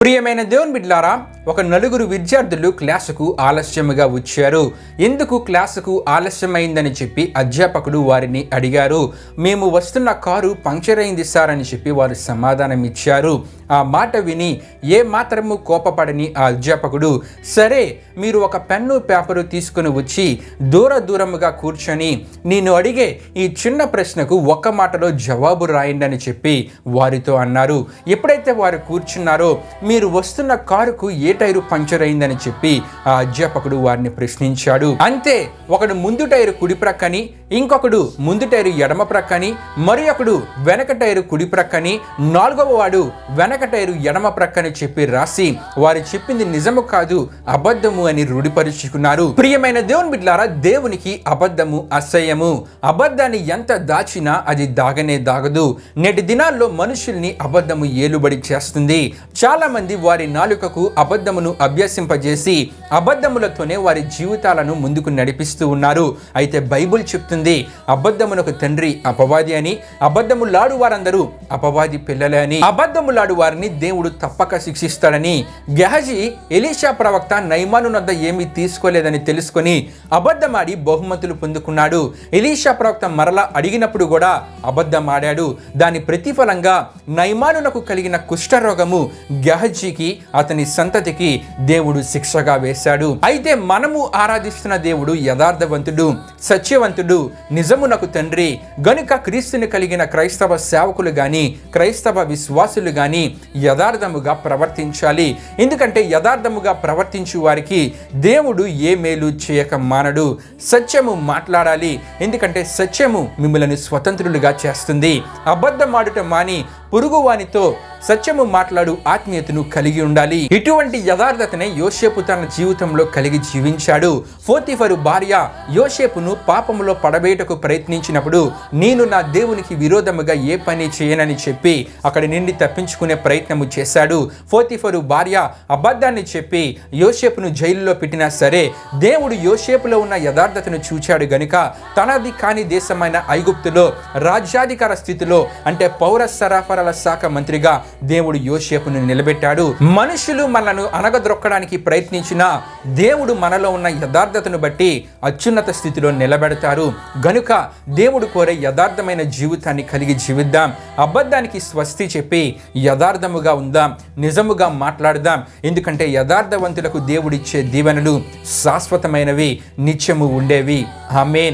ప్రియమైన దేవుని బిడ్డలారా, ఒక నలుగురు విద్యార్థులు క్లాసుకు ఆలస్యముగా వచ్చారు. ఎందుకు క్లాసుకు ఆలస్యమైందని చెప్పి అధ్యాపకుడు వారిని అడిగారు. మేము వస్తున్న కారు పంక్చర్ అయింది సార్ అని చెప్పి వారు సమాధానం ఇచ్చారు. ఆ మాట విని ఏ మాత్రము కోపపడని ఆ అధ్యాపకుడు, సరే మీరు ఒక పెన్ను పేపరు తీసుకుని వచ్చి దూరముగా కూర్చొని నేను అడిగే ఈ చిన్న ప్రశ్నకు ఒక్క మాటలో జవాబు రాయండి అని చెప్పి వారితో అన్నారు. ఎప్పుడైతే వారు కూర్చున్నారో, మీరు వస్తున్న కారుకు ఏ టైరు పంక్చర్ అయిందని చెప్పి ఆ అధ్యాపకుడు వారిని ప్రశ్నించాడు. అంతే, ఒకడు ముందు టైరు కుడి ప్రక్కని, ఇంకొకడు ముందు టైరు ఎడమ ప్రక్కని, మరి ఒకడు వెనక టైరు కుడి ప్రక్కని, నాలుగవ వాడు వెనక టైరు ఎడమ ప్రక్కని చెప్పి రాసి వారు చెప్పింది నిజము కాదు అబద్ధము అని రూఢిపరుచుకున్నారు. ప్రియమైన దేవుని బిడ్డలారా, దేవునికి అబద్ధము అసహ్యము. అబద్ధాన్ని ఎంత దాచినా అది దాగనే దాగదు. నేటి దినాల్లో మనుషుల్ని అబద్ధము ఏలుబడి చేస్తుంది. చాలా మంది వారి నాలుకకు అబద్ధమును అభ్యసింపజేసి అబద్ధములతోనే వారి జీవితాలను ముందుకు నడిపిస్తూ ఉన్నారు. అయితే బైబుల్ చెప్తుంది, అబద్ధమునకు తండ్రి అపవాది అని, అబద్ధములాడు వారందరూ అపవాది పిల్లలే అని, అబద్ధములాడు వారిని దేవుడు తప్పక శిక్షిస్తాడని. గెహజీ ఎలీషా ప్రవక్త నయమాను వద్ద ఏమీ తీసుకోలేదని తెలుసుకొని అబద్ధమాడి బహుమతులు పొందుకున్నాడు. ఎలీషా ప్రవక్త మరలా అడిగినప్పుడు కూడా అబద్ధమాడాడు. దాని ప్రతిఫలంగా నయమానునకు కలిగిన కుష్ఠరోగము గెహజీకి అతని సంతతికి దేవుడు శిక్షగా వేశాడు. అయితే మనము ఆరాధిస్తున్న దేవుడు యథార్థవంతుడు, సత్యవంతుడు, నిజమునకు తండ్రి గనుక క్రీస్తుని కలిగిన క్రైస్తవ సేవకులు గాని క్రైస్తవ విశ్వాసులు గాని యథార్థముగా ప్రవర్తించాలి. ఎందుకంటే యథార్థముగా ప్రవర్తించు వారికి దేవుడు ఏ మేలు చేయక మానడు. సత్యము మాట్లాడాలి, ఎందుకంటే సత్యము మిమ్మల్ని స్వతంత్రులుగా చేస్తుంది. అబద్ధమాడుట మాని పొరుగువానితో సత్యము మాట్లాడు ఆత్మీయతను కలిగి ఉండాలి. ఇటువంటి యథార్థతనే యోసేపు తన జీవితంలో కలిగి జీవించాడు. పోతీఫరు భార్య యోసేపును పాపములో పడవేయటకు ప్రయత్నించినప్పుడు నేను నా దేవునికి విరోధముగా ఏ పని చేయనని చెప్పి అక్కడి నుండి తప్పించుకునే ప్రయత్నము చేశాడు. పోతీఫరు భార్య అబద్ధాన్ని చెప్పి యోసేపును జైలులో పెట్టినా సరే దేవుడు యోసేపులో ఉన్న యథార్థతను చూచాడు గనుక తనది కాని దేశమైన ఐగుప్తులో రాజ్యాధికార స్థితిలో అంటే పౌర సరఫరాల శాఖ మంత్రిగా దేవుడు యోసేపును నిలబెట్టాడు. మనుషులు మనను అనగద్రొక్కడానికి ప్రయత్నించినా దేవుడు మనలో ఉన్న యథార్థతను బట్టి అత్యున్నత స్థితిలో నిలబెడతారు. గనుక దేవుడు కోరే యథార్థమైన జీవితాన్ని కలిగి జీవిద్దాం. అబద్ధానికి స్వస్తి చెప్పి యథార్థముగా ఉందాం, నిజముగా మాట్లాడదాం. ఎందుకంటే యథార్థవంతులకు దేవుడిచ్చే దీవెనలు శాశ్వతమైనవి, నిత్యము ఉండేవి. ఆమేన్.